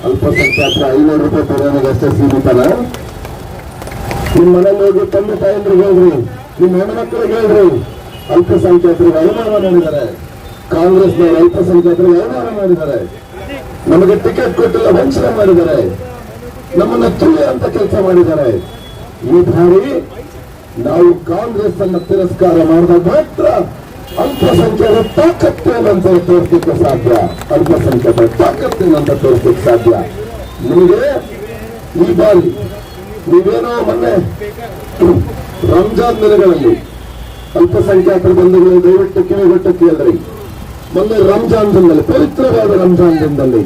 ಅಲ್ಪಸಂಖ್ಯಾತರ 500 ರೂಪಾಯಿ ಕೊಡೋನಿಗಷ್ಟೇ ಸೀಮಿತನ? ನಿಮ್ಮ ಮನೇಲಿ ಹೋಗಿ ತಂದೆ ತಾಯಂದ್ರಿಗೆ ಹೇಳ್ರಿ, ನಿಮ್ಮ ಹೆಣ್ಮಕ್ಳಿಗೆ ಹೇಳ್ರಿ, ಅಲ್ಪಸಂಖ್ಯಾತರಿಗೆ ಅವಮಾನ ಮಾಡಿದ್ದಾರೆ. ಕಾಂಗ್ರೆಸ್ನವರು ಅಲ್ಪಸಂಖ್ಯಾತರಿಗೆ ಅವಮಾನ ಮಾಡಿದ್ದಾರೆ. ನಮಗೆ ಟಿಕೆಟ್ ಕೊಟ್ಟಿಲ್ಲ, ವಂಚನೆ ಮಾಡಿದ್ದಾರೆ. ನಮ್ಮನ್ನ ತುಳ್ಳಿ ಅಂತ ಕೆಲಸ ಮಾಡಿದ್ದಾರೆ. ಈ ಬಾರಿ ನಾವು ಕಾಂಗ್ರೆಸ್ ಅನ್ನು ತಿರಸ್ಕಾರ ಮಾಡಿದಾಗ ಮಾತ್ರ ಅಲ್ಪಸಂಖ್ಯಾತರ ತಾಕತ್ತೇನಂತ ತೋರಿಸಲಿಕ್ಕೆ ಸಾಧ್ಯ. ಅಲ್ಪಸಂಖ್ಯಾತರ ತಾಕತ್ತೇನಂತ ತೋರಿಸಲಿಕ್ಕೆ ಸಾಧ್ಯ. ನಿಮಗೆ ಈ ಬಾರಿ ನೀವೇನೋ ಮೊನ್ನೆ ರಂಜಾನ್ ದಿನಗಳಲ್ಲಿ ಅಲ್ಪಸಂಖ್ಯಾತರ ಬಂಧುಗಳು ದಯವಿಟ್ಟು ಕಿವಿಗೊಟ್ಟು ಕೇಳ್ರಿ. ಮೊನ್ನೆ ರಂಜಾನ್ ದಿನದಲ್ಲಿ, ಪವಿತ್ರವಾದ ರಂಜಾನ್ ದಿನದಲ್ಲಿ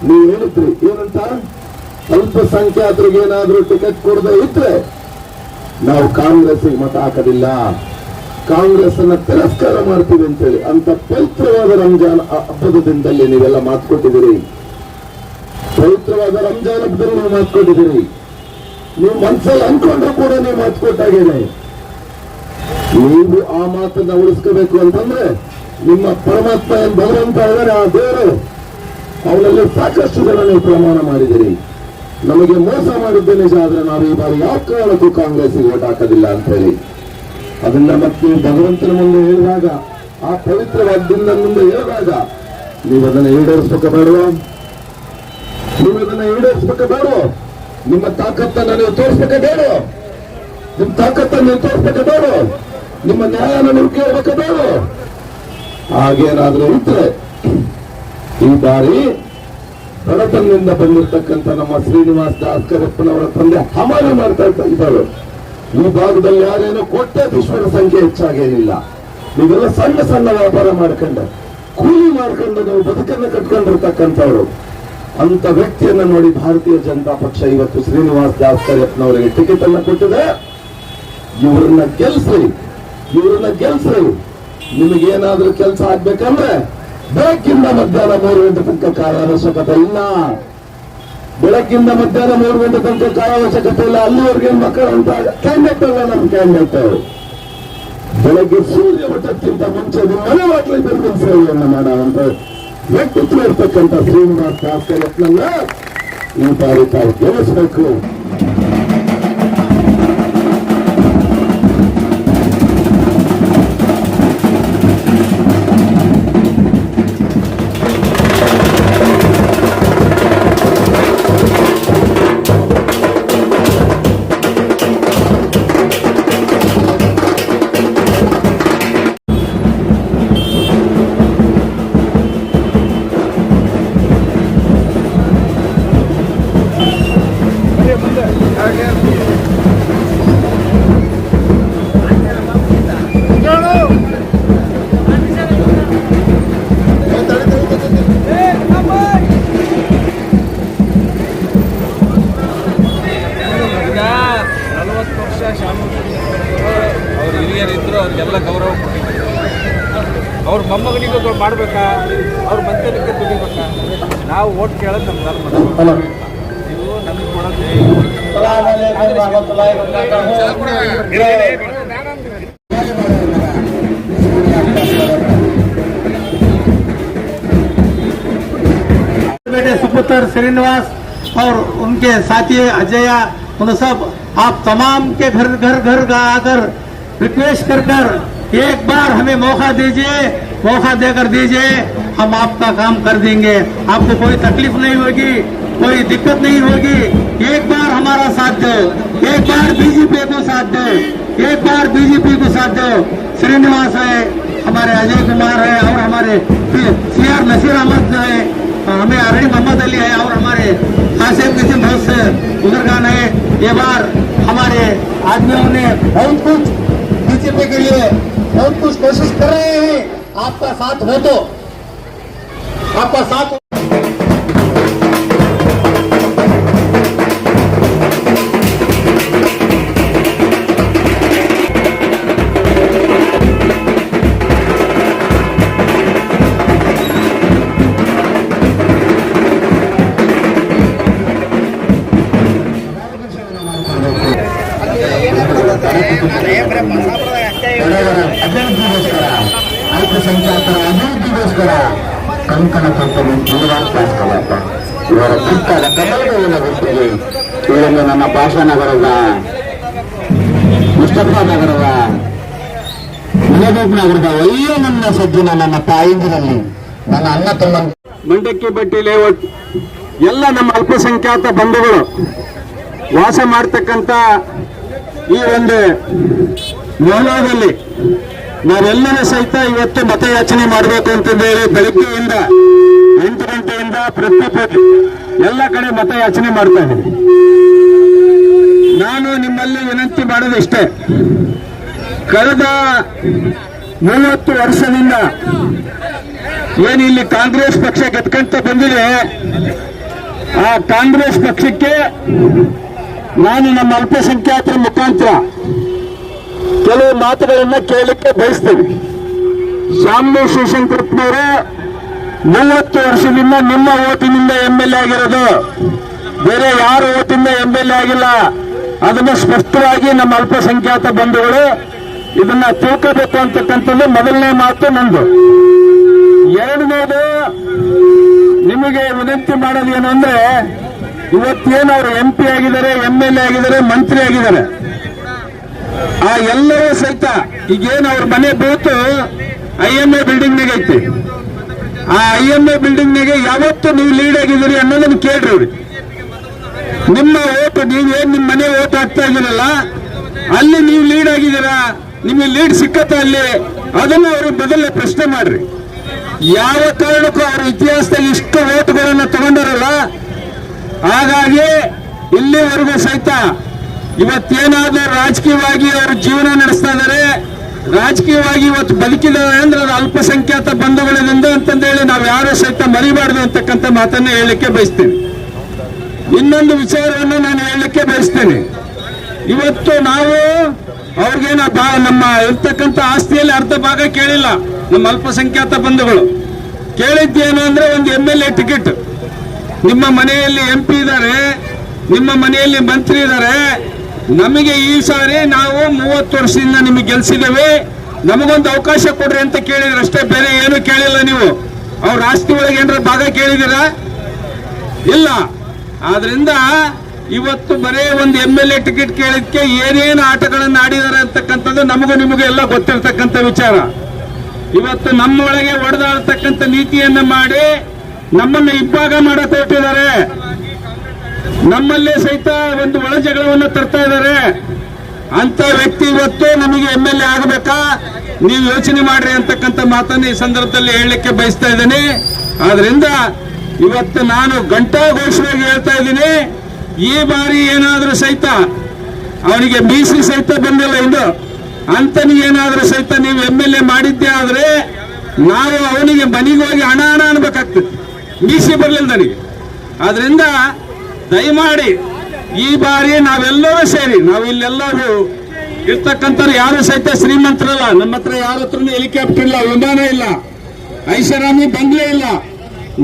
ನೀವು ಹೇಳಿದ್ರಿ ಏನಂತ, ಅಲ್ಪಸಂಖ್ಯಾತರಿಗೆ ಏನಾದ್ರೂ ಟಿಕೆಟ್ ಕೊಡದೆ ಇದ್ರೆ ನಾವು ಕಾಂಗ್ರೆಸ್ಗೆ ಮತ ಹಾಕೋದಿಲ್ಲ, ಕಾಂಗ್ರೆಸ್ ಅನ್ನ ತಿರಸ್ಕಾರ ಮಾಡ್ತೀವಿ ಅಂತೇಳಿ. ಅಂತ ಪವಿತ್ರವಾದ ರಂಜಾನ್ ಹಬ್ಬದ ದಿನದಲ್ಲಿ ನೀವೆಲ್ಲ ಮಾತು ಕೊಟ್ಟಿದ್ದೀರಿ. ಪವಿತ್ರವಾದ ರಂಜಾನ್ ಹಬ್ಬದಲ್ಲಿ ನೀವು ಮಾತು ಕೊಟ್ಟಿದ್ದೀರಿ. ನೀವು ಮನಸ್ಸಲ್ಲಿ ಅನ್ಕೊಂಡ್ರು ಕೂಡ ನೀವು ಮಾತು ಕೊಟ್ಟಾಗೇನೆ. ನೀವು ಆ ಮಾತನ್ನ ಉಳಿಸ್ಕೋಬೇಕು ಅಂತಂದ್ರೆ ನಿಮ್ಮ ಪರಮಾತ್ಮ ಏನ್ ಭಗವಂತ ಇದ್ದಾರೆ, ಆ ದೇವರು ಅವನಲ್ಲಿ ಸಾಕಷ್ಟು ಜನ ನೀವು ಪ್ರಮಾಣ ಮಾಡಿದಿರಿ. ನಮಗೆ ಮೋಸ ಮಾಡಿದ್ದೆ ನಿಜ, ಆದ್ರೆ ನಾವು ಈ ಬಾರಿ ಯಾವ ಕಾರಣಕ್ಕೂ ಕಾಂಗ್ರೆಸ್ಗೆ ಓಟ್ ಹಾಕೋದಿಲ್ಲ ಅಂತ ಹೇಳಿ ಅದನ್ನ ಮತ್ತೆ ಭಗವಂತನ ಮುಂದೆ ಹೇಳಿದಾಗ, ಆ ಪವಿತ್ರವಾದ ದಿನ ಮುಂದೆ ಹೇಳಿದಾಗ ನೀವು ಅದನ್ನ ಈಡೇರಿಸಬೇಕ ಬೇಡವೋ? ನೀವು ಅದನ್ನ ಈಡೇರಿಸಬೇಕ ಬೇಡವೋ? ನಿಮ್ಮ ತಾಕತ್ತನ್ನ ನೀವು ತೋರಿಸ್ಬೇಕ ಬೇಡೋ? ನಿಮ್ಮ ತಾಕತ್ತನ್ನು ನೀವು ತೋರಿಸ್ಬೇಕ ಬೇಡೋ? ನಿಮ್ಮ ನ್ಯಾಯನ ನೀವು ಕೇಳಬೇಕ ಬೇಡೋ? ಹಾಗೇನಾದ್ರೂ ಇದ್ರೆ ಈ ಬಾರಿ ಬಡತನದಿಂದ ಬಂದಿರತಕ್ಕಂಥ ನಮ್ಮ ಶ್ರೀನಿವಾಸ್ ದಾಸ್ಕರಪ್ಪನವರ ತಂದೆ ಹಮಾಲಿ ಮಾಡ್ತಾ ಇದ್ದಾರೆ. ಈ ಭಾಗದಲ್ಲಿ ಯಾರೇನೋ ಕೋಟ್ಯಾಧೀಶ್ವರ ಸಂಖ್ಯೆ ಹೆಚ್ಚಾಗೇನಿಲ್ಲ. ನೀವೆಲ್ಲ ಸಣ್ಣ ಸಣ್ಣ ವ್ಯಾಪಾರ ಮಾಡ್ಕೊಂಡು, ಕೂಲಿ ಮಾಡ್ಕೊಂಡು ನೀವು ಬದುಕನ್ನು ಕಟ್ಕೊಂಡಿರ್ತಕ್ಕಂಥವ್ರು. ಅಂತ ವ್ಯಕ್ತಿಯನ್ನ ನೋಡಿ ಭಾರತೀಯ ಜನತಾ ಪಕ್ಷ ಇವತ್ತು ಶ್ರೀನಿವಾಸ್ ದಾಸ್ಕರಪ್ಪನವರಿಗೆ ಟಿಕೆಟ್ ಅನ್ನ ಕೊಟ್ಟಿದೆ. ಇವ್ರನ್ನ ಗೆಲ್ಸ್ರಿ, ಇವ್ರನ್ನ ಗೆಲ್ಸ್ರಿ. ನಿಮಗೇನಾದ್ರೂ ಕೆಲಸ ಆಗ್ಬೇಕಂದ್ರೆ ಬೆಳಗ್ಗಿಂದ ಮಧ್ಯಾಹ್ನ 3 ಗಂಟೆ ತನಕ ಕಾಯ ಅವಶ್ಯಕತೆ ಇಲ್ಲ. ಬೆಳಗ್ಗಿಂದ ಮಧ್ಯಾಹ್ನ 3 ಗಂಟೆ ತನಕ ಕಾಯ ಅವಶ್ಯಕತೆ ಇಲ್ಲ. ಅಲ್ಲಿವರೆಗೆ ಮಕ್ಕಳು ಅಂತ ಕ್ಯಾಂಡಿಡೇಟ್ ಅಲ್ಲ ನಮ್ಮ ಕ್ಯಾಂಡಿಡೇಟ್. ಬೆಳಗ್ಗೆ ಸೂರ್ಯ ಮಟ್ಟಕ್ಕಿಂತ ಮುಂಚೆ ನಿಮ್ಮ ಮನೆ ಬಾಟ್ಲಿ ಬಂದು ಸೇವೆಯನ್ನು ಮಾಡುವಂತ ವ್ಯಕ್ತಿತ್ವ ಇರ್ತಕ್ಕಂಥ ಶ್ರೀನಿವಾಸ್ ದಾಸ್ಕರಪ್ಪನನ್ನ ಈ ಬಾರಿ ತಾವು ಗೆಲ್ಲಿಸಬೇಕು. ಅವ್ರು ಹಿರಿಯರಿದ್ರು, ಅವ್ರಿಗೆಲ್ಲ ಗೌರವ ಕೊಟ್ಟಿದ್ದಾರೆ. ಅವ್ರ ಮೊಮ್ಮಗನಿಗೂ ಮಾಡ್ಬೇಕಾ, ಅವ್ರ ಮಂತ್ರಿಕ್ಕೆ ದುಡಿಬೇಕಾ? ನಾವು ಓಟ್ ಕೇಳೋದು ನಮ್ಮ ಧರ್ಮ. ಇದು ನಮಗೆ ಕೊಡೋದು बेटे सुपुत्र श्रीनिवास और उनके साथी अजय, उन सब आप तमाम के घर घर घर आकर रिक्वेस्ट कर एक बार हमें मौका दीजिए, मौका देकर दीजिए, हम आपका काम कर देंगे। आपको कोई तकलीफ नहीं होगी, कोई दिक्कत नहीं होगी। एक बार हमारा साथ दो, एक बार बीजेपी को साथ दो, एक बार बीजेपी को साथ दो। श्रीनिवास है, हमारे अजय कुमार है, और हमारे CR नसीर अहमद है, हमें अरणी मोहम्मद अली है, और हमारे हासिम किसी बहुत से बुजुर्गान है। ये बार हमारे आदमियों ने बहुत कुछ बीजेपी के लिए बहुत कुछ कोशिश कर रहे हैं। आपका साथ हो तो, आपका साथ ಅಲ್ಪಸಂಖ್ಯಾತರ ಅಭಿವೃದ್ಧಿಗೋಸ್ಕರ ಕಂಕಣ ತೊಟ್ಟು ಶ್ರೀನಿವಾಸ್ ದಾಸ್ಕರಪ್ಪ ಇವರ ಪುಸ್ತಕದ ಕಥೆಗಳ ಗುರುತಿಗೆ ಇವರೊಂದು ನನ್ನ ಭಾಷಾ ನಗರದ ಮುಸ್ತಫಾ ನಗರದ ಮೆಹಬೂಬ್ ನಗರದ ಒಳ್ಳೆಯ ನನ್ನ ಸಜ್ಜಿನ ನನ್ನ ತಾಯಿಂದಿರಲ್ಲಿ ನನ್ನ ಅಣ್ಣ ತಮ್ಮ ಮಂಡಕ್ಕಿ ಬಟ್ಟಿ ಲೇಔಟ್ ಎಲ್ಲ ನಮ್ಮ ಅಲ್ಪಸಂಖ್ಯಾತ ಬಂಧುಗಳು ವಾಸ ಮಾಡ್ತಕ್ಕಂಥ ಈ ಒಂದು ಮೊಹಲ್ಲಾದಲ್ಲಿ ನಾವೆಲ್ಲರೂ ಸಹಿತ ಇವತ್ತು ಮತಯಾಚನೆ ಮಾಡಬೇಕು ಅಂತಂದೇಳಿ ಬೆಳಗ್ಗೆಯಿಂದ 8 ಗಂಟೆಯಿಂದ ಪ್ರತಿ ಎಲ್ಲ ಕಡೆ ಮತಯಾಚನೆ ಮಾಡ್ತಾ ಇದ್ದೀವಿ. ನಾನು ನಿಮ್ಮಲ್ಲಿ ವಿನಂತಿ ಮಾಡೋದಿಷ್ಟೇ, ಕಳೆದ 30 ವರ್ಷದಿಂದ ಏನು ಇಲ್ಲಿ ಕಾಂಗ್ರೆಸ್ ಪಕ್ಷ ಗೆದ್ಕೊಂತ ಬಂದಿದೆ, ಆ ಕಾಂಗ್ರೆಸ್ ಪಕ್ಷಕ್ಕೆ ನಾನು ನಮ್ಮ ಅಲ್ಪಸಂಖ್ಯಾತರ ಮುಖಾಂತರ ಕೆಲವು ಮಾತುಗಳನ್ನ ಕೇಳಲಿಕ್ಕೆ ಬಯಸ್ತೇನೆ. ಶಾಮನೂರು ಶಿವಶಂಕರಪ್ಪನವರು 30 ವರ್ಷದಿಂದ ನಿಮ್ಮ ಓಟಿನಿಂದ MLA ಆಗಿರೋದು, ಬೇರೆ ಯಾರ ಓಟಿಂದ MLA ಆಗಿಲ್ಲ. ಅದನ್ನು ಸ್ಪಷ್ಟವಾಗಿ ನಮ್ಮ ಅಲ್ಪಸಂಖ್ಯಾತ ಬಂಧುಗಳು ಇದನ್ನ ತಿಳ್ಕೋಬೇಕು ಅಂತಕ್ಕಂಥದ್ದು ಮೊದಲನೇ ಮಾತು ನಂದು. ಎರಡನೇದು, ನಿಮಗೆ ವಿನಂತಿ ಮಾಡೋದು ಏನು ಅಂದ್ರೆ, ಇವತ್ತೇನು ಅವರು MP ಆಗಿದ್ದಾರೆ, MLA ಆಗಿದ್ದಾರೆ, ಮಂತ್ರಿ ಆಗಿದ್ದಾರೆ, ಆ ಎಲ್ಲರೂ ಸಹಿತ ಈಗೇನು ಅವ್ರ ಮನೆ ಬೂತು IMA ಬಿಲ್ಡಿಂಗ್ನಾಗ ಐತಿ. ಆ IMA ಬಿಲ್ಡಿಂಗ್ನಾಗೆ ಯಾವತ್ತು ನೀವು ಲೀಡ್ ಆಗಿದ್ದೀರಿ ಅನ್ನೋದನ್ನ ಕೇಳ್ರಿ ಅವ್ರಿಗೆ. ನಿಮ್ಮ ಓಟು ನೀವೇನ್ ನಿಮ್ಮ ಮನೆ ಓಟ್ ಹಾಕ್ತಾ ಇದ್ದೀರಲ್ಲ, ಅಲ್ಲಿ ನೀವು ಲೀಡ್ ಆಗಿದ್ದೀರಾ, ನಿಮಗೆ ಲೀಡ್ ಸಿಕ್ಕತ್ತ ಅಲ್ಲಿ, ಅದನ್ನ ಅವ್ರಿಗೆ ಮೊದಲೇ ಪ್ರಶ್ನೆ ಮಾಡ್ರಿ. ಯಾವ ಕಾರಣಕ್ಕೂ ಅವ್ರ ಇತಿಹಾಸದಲ್ಲಿ ಇಷ್ಟು ಓಟ್ಗಳನ್ನ ತಗೊಂಡಾರಲ್ಲ, ಹಾಗಾಗಿ ಇಲ್ಲಿವರೆಗೂ ಸಹಿತ ಇವತ್ತೇನಾದ್ರೂ ರಾಜಕೀಯವಾಗಿ ಅವರು ಜೀವನ ನಡೆಸ್ತಾ ಇದ್ದಾರೆ, ರಾಜಕೀಯವಾಗಿ ಇವತ್ತು ಬದುಕಿದ್ದಾರೆ ಅಂದ್ರೆ ಅದು ಅಲ್ಪಸಂಖ್ಯಾತ ಬಂಧುಗಳಿಂದ ಅಂತಂದೇಳಿ ನಾವು ಯಾರು ಸಹಿತ ಮರಿಬಾರ್ದು ಅಂತಕ್ಕಂಥ ಮಾತನ್ನ ಹೇಳಲಿಕ್ಕೆ ಬಯಸ್ತೇನೆ. ಇನ್ನೊಂದು ವಿಚಾರವನ್ನು ನಾನು ಹೇಳಲಿಕ್ಕೆ ಬಯಸ್ತೇನೆ. ಇವತ್ತು ನಾವು ಅವ್ರಿಗೇನ ನಮ್ಮ ಇರ್ತಕ್ಕಂಥ ಆಸ್ತಿಯಲ್ಲಿ ಅರ್ಧ ಭಾಗ ಕೇಳಿಲ್ಲ. ನಮ್ಮ ಅಲ್ಪಸಂಖ್ಯಾತ ಬಂಧುಗಳು ಕೇಳಿದ್ದೇನು ಅಂದ್ರೆ ಒಂದು MLA ಟಿಕೆಟ್. ನಿಮ್ಮ ಮನೆಯಲ್ಲಿ MP ಇದ್ದಾರೆ, ನಿಮ್ಮ ಮನೆಯಲ್ಲಿ ಮಂತ್ರಿ ಇದ್ದಾರೆ, ನಮಗೆ ಈ ಸಾರಿ ನಾವು 30 ವರ್ಷದಿಂದ ನಿಮಗೆ ಗೆಲ್ಸಿದ್ದೇವೆ, ನಮಗೊಂದು ಅವಕಾಶ ಕೊಡ್ರಿ ಅಂತ ಕೇಳಿದ್ರೆ ಅಷ್ಟೇ, ಬೇರೆ ಏನು ಕೇಳಿಲ್ಲ. ನೀವು ಅವ್ರ ಆಸ್ತಿ ಒಳಗೆ ಏನಾರ ಭಾಗ ಕೇಳಿದ್ದೀರಾ? ಇಲ್ಲ. ಆದ್ರಿಂದ ಇವತ್ತು ಬರೇ ಒಂದು MLA ಟಿಕೆಟ್ ಕೇಳಿದ್ಕೆ ಏನೇನು ಆಟಗಳನ್ನು ಆಡಿದ್ದಾರೆ ಅಂತಕ್ಕಂಥದ್ದು ನಮಗೂ ನಿಮಗೂ ಎಲ್ಲ ಗೊತ್ತಿರ್ತಕ್ಕಂಥ ವಿಚಾರ. ಇವತ್ತು ನಮ್ಮೊಳಗೆ ಒಡೆದಾಡ್ತಕ್ಕಂಥ ನೀತಿಯನ್ನ ಮಾಡಿ ನಮ್ಮನ್ನ ಇಬ್ಬಾಗ ಮಾಡಕ್ ಹೊರಟಿದ್ದಾರೆ. ನಮ್ಮಲ್ಲೇ ಸಹಿತ ಒಂದು ಒಳ ಜಗಳವನ್ನು ತರ್ತಾ ಇದ್ದಾರೆ. ಅಂತ ವ್ಯಕ್ತಿ ಇವತ್ತು ನಮಗೆ MLA ಆಗಬೇಕಾ, ನೀವು ಯೋಚನೆ ಮಾಡ್ರಿ ಅಂತಕ್ಕಂಥ ಮಾತನ್ನು ಈ ಸಂದರ್ಭದಲ್ಲಿ ಹೇಳಲಿಕ್ಕೆ ಬಯಸ್ತಾ ಇದ್ದೇನೆ. ಆದ್ರಿಂದ ಇವತ್ತು ನಾನು ಘಂಟಾಘೋಷವಾಗಿ ಹೇಳ್ತಾ ಇದ್ದೀನಿ, ಈ ಬಾರಿ ಏನಾದ್ರೂ ಸಹಿತ ಅವನಿಗೆ BC ಸಹಿತ ಬಂದಿಲ್ಲ ಇಂದು, ಅಂತನಿಗೇನಾದ್ರೂ ಸಹಿತ ನೀವು MLA ಮಾಡಿದ್ದೆ ಆದ್ರೆ ನಾವು ಅವನಿಗೆ ಮನೆಗೆ ಹೋಗಿ ಹಣ ಅನ್ಬೇಕಾಗ್ತದೆ, BC ಬರಲಿಲ್ಲ ನನಗೆ. ಆದ್ರಿಂದ ದಯಮಾಡಿ ಈ ಬಾರಿ ನಾವೆಲ್ಲರೂ ಸೇರಿ, ನಾವು ಇಲ್ಲೆಲ್ಲರೂ ಇರ್ತಕ್ಕಂಥವ್ರು ಯಾರು ಸಹಿತ ಶ್ರೀಮಂತರಲ್ಲ, ನಮ್ಮ ಹತ್ರ ಯಾರ ಹತ್ರನೂ ಹೆಲಿಕಾಪ್ಟರ್ ಇಲ್ಲ, ವಿಮಾನ ಇಲ್ಲ, ಐಷಾರಾಮಿ ಬಂಗ್ಲೆ ಇಲ್ಲ.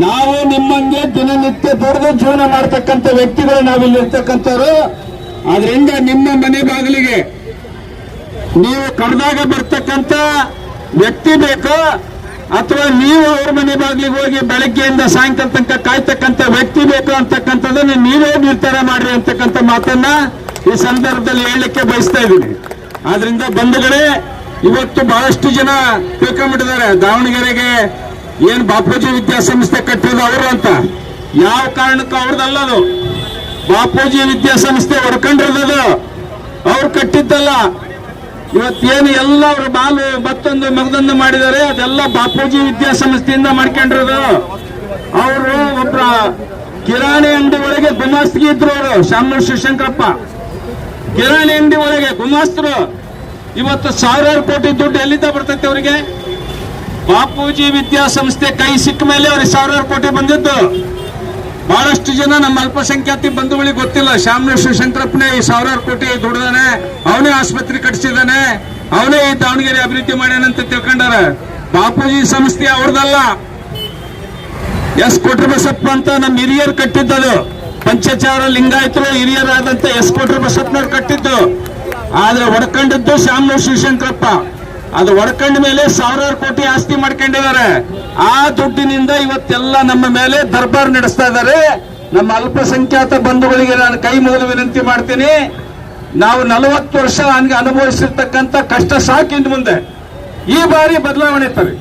ನಾವು ನಿಮ್ಮಂಗೆ ದಿನನಿತ್ಯ ದುಡಿದು ಜೀವನ ಮಾಡ್ತಕ್ಕಂಥ ವ್ಯಕ್ತಿಗಳು ನಾವಿಲ್ಲಿ ಇರ್ತಕ್ಕಂಥವ್ರು. ಆದ್ರಿಂದ ನಿಮ್ಮ ಮನೆ ಬಾಗಿಲಿಗೆ ನೀವು ಕರೆದಾಗ ಬರ್ತಕ್ಕಂಥ ವ್ಯಕ್ತಿ ಬೇಕು, ಅಥವಾ ನೀವು ಅವ್ರ ಮನೆ ಬಾಗಿಲಿಗೆ ಹೋಗಿ ಬೆಳಗ್ಗೆಯಿಂದ ಸಾಯಂಕಾಲ ತನಕ ಕಾಯ್ತಕ್ಕಂಥ ವ್ಯಕ್ತಿ ಬೇಕು ಅಂತಕ್ಕಂಥದ್ದನ್ನು ನೀವೇ ನಿರ್ಧಾರ ಮಾಡ್ರಿ ಅಂತಕ್ಕಂಥ ಮಾತನ್ನ ಈ ಸಂದರ್ಭದಲ್ಲಿ ಹೇಳಲಿಕ್ಕೆ ಬಯಸ್ತಾ ಇದ್ದೀನಿ. ಆದ್ರಿಂದ ಬಂಧುಗಳೇ, ಇವತ್ತು ಬಹಳಷ್ಟು ಜನ ತಿಳ್ಕೊಂಡ್ಬಿಟ್ಟಿದ್ದಾರೆ ದಾವಣಗೆರೆಗೆ ಏನ್ ಬಾಪೂಜಿ ವಿದ್ಯಾಸಂಸ್ಥೆ ಕಟ್ಟಿರೋದು ಅವರು ಅಂತ. ಯಾವ ಕಾರಣಕ್ಕೂ ಅವ್ರದ್ದಲ್ಲದು. ಬಾಪೂಜಿ ವಿದ್ಯಾಸಂಸ್ಥೆ ಹೊಡ್ಕೊಂಡಿರೋದು ಅವ್ರು ಕಟ್ಟಿದ್ದಲ್ಲ. ಇವತ್ತೇನು ಎಲ್ಲ ಅವರು ಬಾಲು ಮತ್ತೊಂದು ಮಗದೊಂದು ಮಾಡಿದ್ದಾರೆ, ಅದೆಲ್ಲ ಬಾಪೂಜಿ ವಿದ್ಯಾಸಂಸ್ಥೆಯಿಂದ ಮಾಡ್ಕೊಂಡಿರೋದು. ಅವರು ಒಬ್ಬರ ಕಿರಾಣಿ ಅಂಗಡಿ ಒಳಗೆ ಗುಮಾಸ್ತಿಗೆ ಇದ್ರು ಅವರು, ಶಾಮನೂರು ಶಿವಶಂಕರಪ್ಪ ಕಿರಾಣಿ ಅಂಗಡಿ ಒಳಗೆ ಗುಮಾಸ್ತರು. ಇವತ್ತು ಸಾವಿರಾರು ಕೋಟಿ ದುಡ್ಡು ಎಲ್ಲಿಂದ ಬರ್ತೈತೆ ಅವರಿಗೆ? ಬಾಪೂಜಿ ವಿದ್ಯಾಸಂಸ್ಥೆ ಕೈ ಸಿಕ್ಕ ಮೇಲೆ ಅವ್ರಿಗೆ ಸಾವಿರಾರು ಕೋಟಿ ಬಂದಿದ್ದು. ಬಹಳಷ್ಟು ಜನ ನಮ್ಮ ಅಲ್ಪಸಂಖ್ಯಾತಿ ಬಂಧುಗಳಿಗೆ ಗೊತ್ತಿಲ್ಲ, ಶಾಮನೂರು ಶಿವಶಂಕರಪ್ಪನೇ ಈ ಸಾವಿರಾರು ಕೋಟಿ ದುಡ್ದಾನೆ, ಅವನೇ ಆಸ್ಪತ್ರೆ ಕಟ್ಟಿಸಿದಾನೆ, ಅವನೇ ಈ ದಾವಣಗೆರೆ ಅಭಿವೃದ್ಧಿ ಮಾಡ್ಯಾನಂತ ತಿಳ್ಕೊಂಡಾರ. ಬಾಪೂಜಿ ಸಂಸ್ಥೆ ಅವ್ರದಲ್ಲ. ಎಸ್ ಕೊಟ್ರಬಸಪ್ಪ ಅಂತ ನಮ್ಮ ಹಿರಿಯರು ಕಟ್ಟಿದ್ದದು. ಪಂಚಾಚಾರ ಲಿಂಗಾಯತರು ಹಿರಿಯರಾದಂತ ಎಸ್ ಕೊಟ್ರಬಸಪ್ಪನವ್ರು ಕಟ್ಟಿದ್ದು. ಆದ್ರೆ ಒಡ್ಕೊಂಡಿದ್ದು ಶಾಮನೂರು ಶಿವಶಂಕರಪ್ಪ. ಅದು ಒಡ್ಕೊಂಡ ಮೇಲೆ ಸಾವಿರಾರು ಕೋಟಿ ಆಸ್ತಿ ಮಾಡ್ಕೊಂಡಿದ್ದಾರೆ. ಆ ದುಡ್ಡಿನಿಂದ ಇವತ್ತೆಲ್ಲ ನಮ್ಮ ಮೇಲೆ ದರ್ಬಾರ್ ನಡೆಸ್ತಾ ಇದ್ದಾರೆ. ನಮ್ಮ ಅಲ್ಪಸಂಖ್ಯಾತ ಬಂಧುಗಳಿಗೆ ನಾನು ಕೈ ಮುಗಿದು ವಿನಂತಿ ಮಾಡ್ತೀನಿ. ನಾವು 40 ವರ್ಷ ಅನುಭವಿಸಿರ್ತಕ್ಕಂಥ ಕಷ್ಟ ಸಾಕಿಂದ ಮುಂದೆ ಈ ಬಾರಿ ಬದಲಾವಣೆ ತರಿ.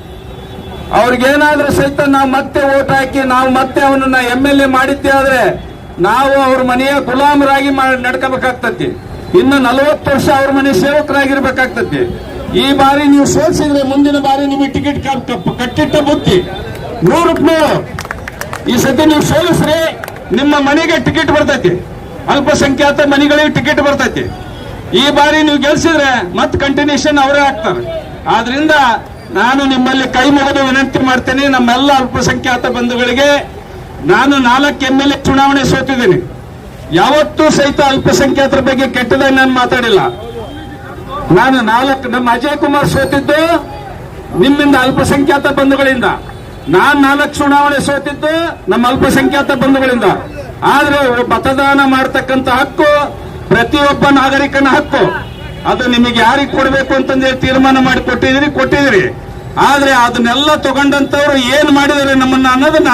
ಅವ್ರಿಗೇನಾದ್ರೂ ಸಹಿತ ನಾವು ಮತ್ತೆ ಓಟ್ ಹಾಕಿ ನಾವು ಮತ್ತೆ ಅವನನ್ನ MLA ಮಾಡಿದ್ದೆ ಆದ್ರೆ ನಾವು ಅವ್ರ ಮನೆಯ ಗುಲಾಮರಾಗಿ ನಡ್ಕೋಬೇಕಾಗ್ತತಿ. ಇನ್ನು 40 ವರ್ಷ ಅವ್ರ ಮನೆ ಸೇವಕರಾಗಿರ್ಬೇಕಾಗ್ತತಿ. ಈ ಬಾರಿ ನೀವು ಸೋಲಿಸಿದ್ರೆ ಮುಂದಿನ ಬಾರಿ ನಿಮಗೆ ಟಿಕೆಟ್ ಕಟ್ಟಿಟ್ಟ ಬುತ್ತಿ 100 ಈ ಸತಿ ನೀವು ಸೋಲಿಸ್ರಿ ನಿಮ್ಮ ಮನೆಗೆ ಟಿಕೆಟ್ ಬರ್ತೈತಿ, ಅಲ್ಪಸಂಖ್ಯಾತ ಮನೆಗಳಿಗೆ ಟಿಕೆಟ್ ಬರ್ತೈತಿ. ಈ ಬಾರಿ ನೀವು ಗೆಲ್ಸಿದ್ರೆ ಮತ್ತೆ ಕಂಟಿನ್ಯೂಷನ್ ಅವರೇ ಆಗ್ತಾರೆ. ಆದ್ರಿಂದ ನಾನು ನಿಮ್ಮಲ್ಲಿ ಕೈ ಮುಗಿದು ವಿನಂತಿ ಮಾಡ್ತೇನೆ. ನಮ್ಮೆಲ್ಲ ಅಲ್ಪಸಂಖ್ಯಾತ ಬಂಧುಗಳಿಗೆ ನಾನು 4 MLA ಚುನಾವಣೆ ಸೋತಿದ್ದೀನಿ. ಯಾವತ್ತೂ ಸಹಿತ ಅಲ್ಪಸಂಖ್ಯಾತರ ಬಗ್ಗೆ ಕೆಟ್ಟದಾಗಿ ನಾನು ಮಾತಾಡಿಲ್ಲ. ನಾನು ನಮ್ಮ ಅಜಯ್ ಕುಮಾರ್ ಸೋತಿದ್ದು ನಿಮ್ಮಿಂದ ಅಲ್ಪಸಂಖ್ಯಾತ ಬಂಧುಗಳಿಂದ. ನಾನು 4 ಚುನಾವಣೆ ಸೋತಿದ್ದು ನಮ್ಮ ಅಲ್ಪಸಂಖ್ಯಾತ ಬಂಧುಗಳಿಂದ. ಆದ್ರೆ ಮತದಾನ ಮಾಡತಕ್ಕಂತ ಹಕ್ಕು ಪ್ರತಿಯೊಬ್ಬ ನಾಗರಿಕನ ಹಕ್ಕು. ಅದು ನಿಮಗೆ ಯಾರಿಗೆ ಕೊಡಬೇಕು ಅಂತಂದೇಳಿ ತೀರ್ಮಾನ ಮಾಡಿ ಕೊಟ್ಟಿದ್ದೀರಿ. ಆದ್ರೆ ಅದನ್ನೆಲ್ಲ ತಗೊಂಡಂತವ್ರು ಏನ್ ಮಾಡಿದರೆ ನಮ್ಮನ್ನ ಅನ್ನೋದನ್ನ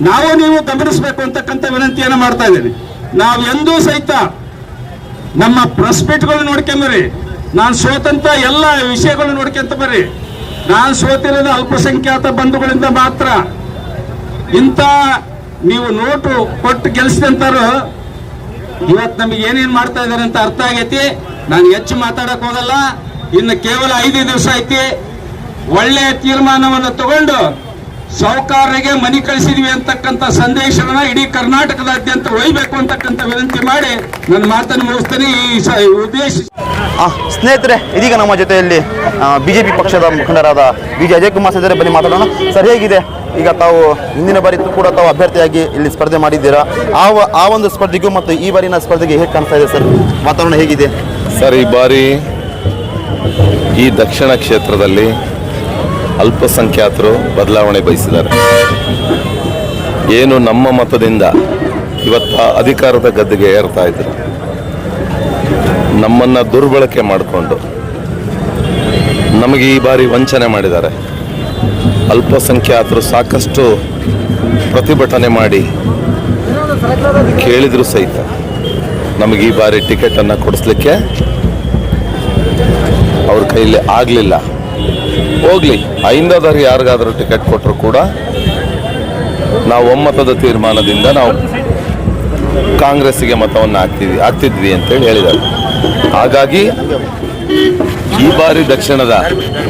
ನಾವು ನೀವು ಗಮನಿಸಬೇಕು ಅಂತಕ್ಕಂಥ ವಿನಂತಿಯನ್ನ ಮಾಡ್ತಾ ಇದ್ದೀನಿ. ನಾವು ಎಂದೂ ಸಹಿತ ನಮ್ಮ ಪ್ರೆಸ್ ಮೀಟ್ಗಳು ನೋಡ್ಕೊಂಬರಿ, ನಾನು ಸೋತಂತ ಎಲ್ಲ ವಿಷಯಗಳು ನೋಡ್ಕೊಂತ ಬರ್ರಿ. ನಾನು ಸೋತಿರೋದು ಅಲ್ಪಸಂಖ್ಯಾತ ಬಂಧುಗಳಿಂದ ಮಾತ್ರ. ಇಂಥ ನೀವು ನೋಟು ಕೊಟ್ಟು ಗೆಲ್ಸಿದಂತಾರು ಇವತ್ತು ನಮಗೆ ಏನೇನ್ ಮಾಡ್ತಾ ಇದಾರೆ ಅಂತ ಅರ್ಥ ಆಗೈತಿ. ನಾನು ಹೆಚ್ಚು ಮಾತಾಡಕ್ ಹೋಗಲ್ಲ. ಇನ್ನು ಕೇವಲ 5 ದಿವಸ ಐತಿ. ಒಳ್ಳೆಯ ತೀರ್ಮಾನವನ್ನು ತಗೊಂಡು ಸಾಹುಕಾರರಿಗೆ ಮನಿ ಕಳಿಸಿದ್ವಿ ಅಂತಕ್ಕಂಥ ಸಂದೇಶವನ್ನ ಇಡೀ ಕರ್ನಾಟಕದಾದ್ಯಂತ ಒಯ್ಯಬೇಕು ಅಂತಕ್ಕಂಥ ವಿನಂತಿ ಮಾಡಿ ನನ್ನ ಮಾತನ್ನು ಮುಗಿಸ್ತೇನೆ. ಈ ಉದ್ದೇಶ ಸ್ನೇಹಿತರೆ, ಇದೀಗ ನಮ್ಮ ಜೊತೆಯಲ್ಲಿ ಬಿಜೆಪಿ ಪಕ್ಷದ ಮುಖಂಡರಾದ ಅಜಯ್ ಕುಮಾರ್ ಇದ್ದಾರೆ. ಬನ್ನಿ ಮಾತಾಡೋಣ. ಸರ್, ಹೇಗಿದೆ ಈಗ ತಾವು ಹಿಂದಿನ ಬಾರಿ ಕೂಡ ತಾವು ಅಭ್ಯರ್ಥಿಯಾಗಿ ಇಲ್ಲಿ ಸ್ಪರ್ಧೆ ಮಾಡಿದ್ದೀರಾ? ಆ ಒಂದು ಸ್ಪರ್ಧೆಗೂ ಮತ್ತು ಈ ಬಾರಿನ ಸ್ಪರ್ಧೆಗೆ ಹೇಗೆ ಕಾಣಿಸ್ತಾ ಇದೆ ಸರ್? ವಾತಾವರಣ ಹೇಗಿದೆ ಸರ್? ಈ ಬಾರಿ ಈ ದಕ್ಷಿಣ ಕ್ಷೇತ್ರದಲ್ಲಿ ಅಲ್ಪಸಂಖ್ಯಾತರು ಬದಲಾವಣೆ ಬಯಸಿದ್ದಾರೆ. ಏನು ನಮ್ಮ ಮತದಿಂದ ಇವತ್ತು ಅಧಿಕಾರದ ಗದ್ದೆಗೆ ಏರ್ತಾ ಇದ್ರು, ನಮ್ಮನ್ನು ದುರ್ಬಳಕೆ ಮಾಡಿಕೊಂಡು ನಮಗೆ ಈ ಬಾರಿ ವಂಚನೆ ಮಾಡಿದ್ದಾರೆ. ಅಲ್ಪಸಂಖ್ಯಾತರು ಸಾಕಷ್ಟು ಪ್ರತಿಭಟನೆ ಮಾಡಿ ಕೇಳಿದ್ರು ಸಹಿತ ನಮಗೆ ಈ ಬಾರಿ ಟಿಕೆಟನ್ನು ಕೊಡಿಸ್ಲಿಕ್ಕೆ ಅವ್ರ ಕೈಲಿ ಆಗಲಿಲ್ಲ. ಹೋಗ್ಲಿ, ಐಂದದವ್ರು ಯಾರಿಗಾದರೂ ಟಿಕೆಟ್ ಕೊಟ್ಟರು ಕೂಡ ನಾವು ಒಮ್ಮತದ ತೀರ್ಮಾನದಿಂದ ನಾವು ಕಾಂಗ್ರೆಸ್ಸಿಗೆ ಮತವನ್ನು ಹಾಕ್ತಿದ್ವಿ ಅಂತೇಳಿ ಹೇಳಿದ್ದಾರೆ. ಹಾಗಾಗಿ ಈ ಬಾರಿ ದಕ್ಷಿಣದ,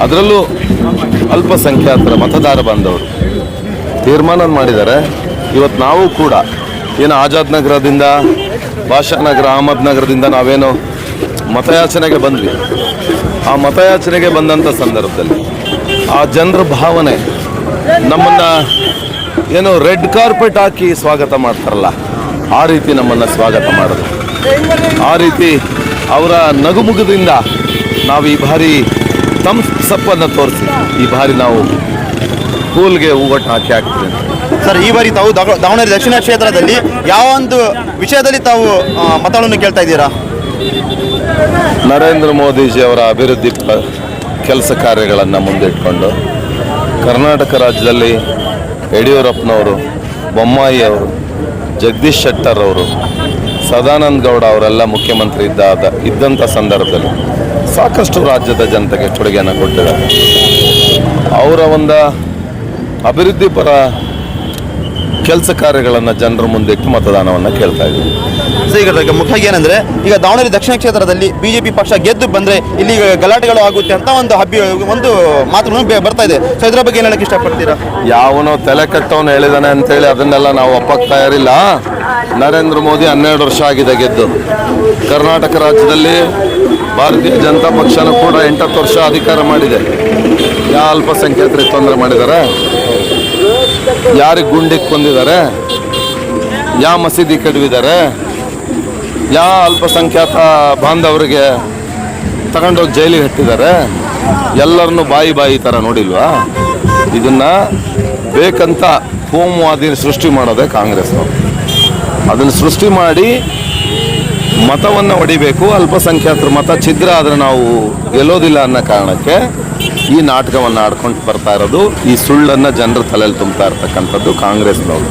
ಅದರಲ್ಲೂ ಅಲ್ಪಸಂಖ್ಯಾತರ ಮತದಾರ ಬಂದವರು ತೀರ್ಮಾನ ಮಾಡಿದ್ದಾರೆ. ಇವತ್ತು ನಾವು ಕೂಡ ಏನು ಆಜಾದ್ ನಗರದಿಂದ, ಭಾಷಾನಗರ, ಅಹಮದ್ ನಗರದಿಂದ ನಾವೇನು ಮತಯಾಚನೆಗೆ ಬಂದ್ವಿ. ಆ ಮತಯಾಚನೆಗೆ ಬಂದಂಥ ಸಂದರ್ಭದಲ್ಲಿ ಆ ಜನರ ಭಾವನೆ ನಮ್ಮನ್ನು ಏನು ರೆಡ್ ಕಾರ್ಪೆಟ್ ಹಾಕಿ ಸ್ವಾಗತ ಮಾಡ್ತಾರಲ್ಲ, ಆ ರೀತಿ ನಮ್ಮನ್ನು ಸ್ವಾಗತ ಮಾಡಿದ್ರು. ಆ ರೀತಿ ಅವರ ನಗುಮುಗದಿಂದ ನಾವು ಈ ಬಾರಿ ತಪ್ಪನ್ನು ತೋರಿಸಿ ಈ ಬಾರಿ ನಾವು ಕೂಲ್ಗೆ ಹೂವಟ್ಟು ಹಾಕ್ತೀವಿ. ಸರ್, ಈ ಬಾರಿ ತಾವು ದಾವಣಗೆರೆ ದಕ್ಷಿಣ ಕ್ಷೇತ್ರದಲ್ಲಿ ಯಾವ ಒಂದು ವಿಷಯದಲ್ಲಿ ತಾವು ಮತಗಳನ್ನು ಕೇಳ್ತಾ ಇದ್ದೀರಾ? ನರೇಂದ್ರ ಮೋದಿಜಿಯವರ ಅಭಿವೃದ್ಧಿ ಕೆಲಸ ಕಾರ್ಯಗಳನ್ನು ಮುಂದಿಟ್ಕೊಂಡು ಕರ್ನಾಟಕ ರಾಜ್ಯದಲ್ಲಿ ಯಡಿಯೂರಪ್ಪನವರು, ಬೊಮ್ಮಾಯಿ ಅವರು, ಜಗದೀಶ್ ಶೆಟ್ಟರ್ ಅವರು, ಸದಾನಂದ ಗೌಡ ಅವರೆಲ್ಲ ಮುಖ್ಯಮಂತ್ರಿ ಇದ್ದಂಥ ಸಂದರ್ಭದಲ್ಲಿ ಸಾಕಷ್ಟು ರಾಜ್ಯದ ಜನತೆಗೆ ಕೊಡುಗೆಯನ್ನು ಕೊಟ್ಟಿದ್ದಾರೆ. ಅವರ ಒಂದು ಅಭಿವೃದ್ಧಿ ಪರ ಕೆಲಸ ಕಾರ್ಯಗಳನ್ನು ಜನರ ಮುಂದಿಟ್ಟು ಮತದಾನವನ್ನು ಕೇಳ್ತಾ ಇದ್ದೀವಿ. ಸೊ ಈಗ ಮುಖ್ಯವಾಗಿ ಏನಂದ್ರೆ, ಈಗ ದಾವಣಗೆರೆ ದಕ್ಷಿಣ ಕ್ಷೇತ್ರದಲ್ಲಿ ಬಿಜೆಪಿ ಪಕ್ಷ ಗೆದ್ದು ಬಂದ್ರೆ ಇಲ್ಲಿ ಗಲಾಟೆಗಳು ಆಗುತ್ತೆ ಅಂತ ಒಂದು ಮಾತುಗಳು ಬರ್ತಾ ಇದೆ. ಸೊ ಇದರ ಬಗ್ಗೆ ಏನು ಹೇಳಕ್ಕೆ ಇಷ್ಟಪಡ್ತೀರಾ? ಯಾವನೋ ತಲೆ ಕಟ್ಟವನು ಹೇಳಿದಾನೆ ಅಂತೇಳಿ ಅದನ್ನೆಲ್ಲ ನಾವು ಒಪ್ಪಕ್ಕೆ ತಯಾರಿಲ್ಲ. ನರೇಂದ್ರ ಮೋದಿ 12 ವರ್ಷ ಆಗಿದೆ ಗೆದ್ದು. ಕರ್ನಾಟಕ ರಾಜ್ಯದಲ್ಲಿ ಭಾರತೀಯ ಜನತಾ ಪಕ್ಷನೂ ಕೂಡ 8 ವರ್ಷ ಅಧಿಕಾರ ಮಾಡಿದೆ. ಯಾವ ಅಲ್ಪಸಂಖ್ಯಾತರಿಗೆ ತೊಂದರೆ ಮಾಡಿದ್ದಾರೆ? ಯಾರಿಗೆ ಗುಂಡಿಗೆ ಕೊಂದಿದ್ದಾರೆ? ಯಾವ ಮಸೀದಿ ಕೆಡವಿದ್ದಾರೆ? ಯಾವ ಅಲ್ಪಸಂಖ್ಯಾತ ಬಾಂಧವರಿಗೆ ತಗೊಂಡೋಗಿ ಜೈಲಿಗೆ ಹಟ್ಟಿದ್ದಾರೆ? ಎಲ್ಲರನ್ನು ಬಾಯಿ ಥರ ನೋಡಿಲ್ವಾ? ಇದನ್ನು ಬೇಕಂತ ಕೋಮುವಾದಿ ಸೃಷ್ಟಿ ಮಾಡೋದೇ ಕಾಂಗ್ರೆಸ್ನವರು. ಅದನ್ನು ಸೃಷ್ಟಿ ಮಾಡಿ ಮತವನ್ನು ಹೊಡಿಬೇಕು, ಅಲ್ಪಸಂಖ್ಯಾತರ ಮತ ಛಿದ್ರ ಆದರೆ ನಾವು ಗೆಲ್ಲೋದಿಲ್ಲ ಅನ್ನೋ ಕಾರಣಕ್ಕೆ ಈ ನಾಟಕವನ್ನು ಆಡ್ಕೊಂಡು ಬರ್ತಾ ಇರೋದು. ಈ ಸುಳ್ಳನ್ನು ಜನರ ತಲೆಯಲ್ಲಿ ತುಂಬ್ತಾ ಇರ್ತಕ್ಕಂಥದ್ದು ಕಾಂಗ್ರೆಸ್ನವರು.